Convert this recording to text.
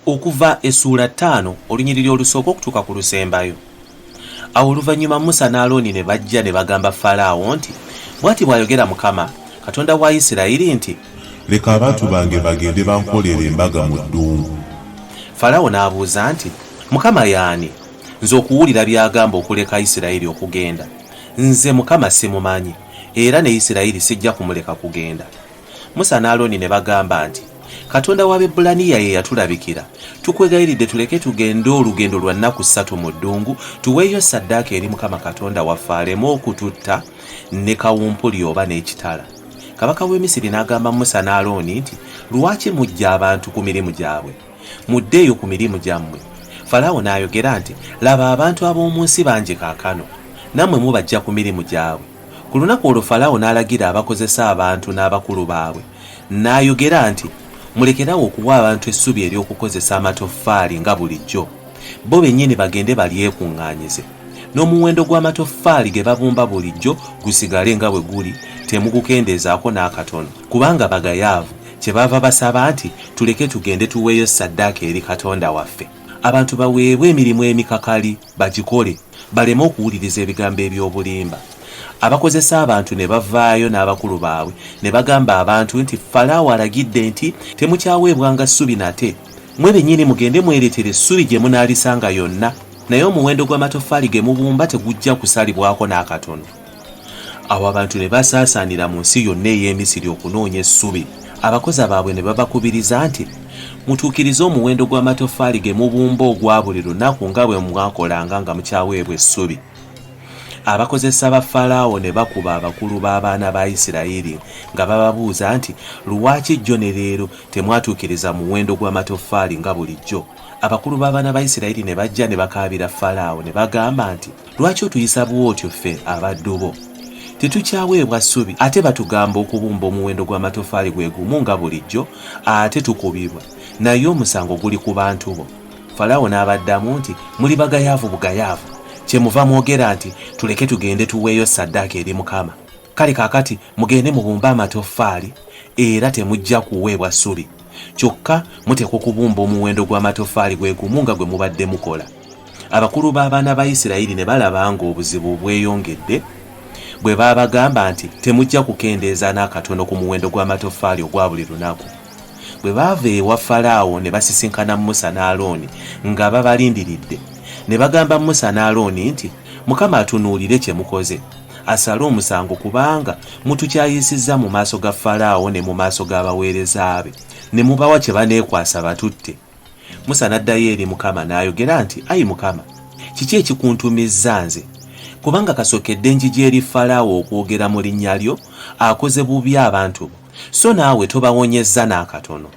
Okuva essuula 5 olunyiriri olusooka okutuuka ku lusembayo. Awo oluvannyuma Musa ne Alooni ne bajja ne bagamba Falaawo nti, "Bw'ati bw'ayogera Mukama Katonda wa Isiraeri nti, leka abantu bange bagende bankolere embaga mu ddungu." Falaawo n'abuuza nti, "Mukama y'ani? Nze okuwulira by'agamba okuleka Isiraeri okugenda. Nze Mukama simumanyi, era ne Isiraeri sijja kumuleka kugenda." Musa ne Alooni ne bagamba nti, "Katonda w'Abebbulaniya ye yatulabikira. Tukwegayiridde tuleke tugende olugendo lwa nnaku 3 mu ddungu, tuweeyo ssaddaaka eri Mukama Katonda waffe aleme okututta ne kawumpuli oba n'ekitala." Kabaka w'e Misiri n'agamba Musa ne Alooni nti, "Lwaki mujja abantu ku mirimu gyabwe? Muddeeyo ku mirimu gyammwe." Falaawo n'ayogera nti, "Laba abantu ab'omu nsi bangi kaakano, nammwe mubajja ku mirimu gyabwe." Ku lunaku olwo Falaawo n'alagira abakozesa abantu n'abakulu baabwe, n'ayogera nti, "Mulekerawo okuwa abantu essubi ery'okukozesa amatoffaali nga bulijjo. Bo bennyini bagende balyekuŋŋaanyize. N'omuwendo gw'amatoffaali ge babumba bulijjo gusigale nga bwe guli, temugukendeezaako n'akatono. Kubanga bagayaavu, kyebaava basaba nti tuleke tugende tuweeyo ssaddaaka eri Katonda waffe. Abantu baweebwe emirimu emikakali bagikole, baleme okuwuliriza ebigambo eby'obulimba." Abakozesa abantu ne bavaayo n'abakulu baabwe ne bagamba abantu nti, "Falaawo alagidde nti temukyaweebwanga ssubi nate. Mwe bennyini mugende mweretere essubi gye munaalisanga yonna, naye omuwendo gw'amatoffaali ge mubumba tegujja kusalibwako n'akatono." Awo abantu ne basaasaanira mu nsi yonna ey'e Misiri okunoonya essubi. Abakozi baabwe ne babakubiriza nti, "Mutuukirize omuwendo gw'amatoffaali ge mubumba ogwa buli lunaku nga bwe mwakolanga nga mukyaweebwa essubi." Abakozesa ba Falaawo ne bakuba abakulu b'abaana ba Isiraeri nga bababuuza nti, "Lwaki jjo ne leero temwatuukiriza muwendo gw'amatoffaali nga bulijjo?" Abakulu b'abaana ba Isiraeri ne bajja ne bakaabira Falaawo ne bagamba nti, "Lwaki otuyisa bw'otyo ffe abaddu bo? Tetukyaweebwa ssubi ate batugamba okubumba omuwendo gw'amatoffaali gwe gumu nga bulijjo, ate tukubibwa, naye omusango guli ku bantu bo." Falaawo n'abaddamu nti, "Muli bagayaavu bugayaavu. Kyemuva mwogera nti tuleke tugende tuweeyo ssaddaaka eri Mukama. Kale kaakati mugende mubumbe amatoffaali era temujja kuweebwa ssubi. Kyokka muteekwa okubumba omuwendo gw'amatoffaali gwe gumu nga gwe mubadde mukola." Abakulu b'abaana ba Isiraeri ne balaba ng'obuzibu bweyongedde, bwe baabagamba nti temujja kukendeeza n'akatono ku muwendo gw'amatoffaali ogwa buli lunaku. Bwe baava ewa Falaawo ne basisinkana Musa ne Alooni nga babalindiridde, ne bagamba Musa ne Alooni nti, "Mukama atunuulire kye mukoze, asale omusango kubanga mutukyayisizza mu maaso ga Falaawo ne mu maaso g'abaweereza be, ne mubawa kye baneekwasa batutte." Musa n'addayo eri Mukama n'ayogera nti, "Ayi Mukama, kiki ekikuntumizza nze? Kubanga kasookedde njija eri Falaawo okwogera mu linnya lyo, akoze bubi abantu bo, so naawe tobawonyezza n'akatono."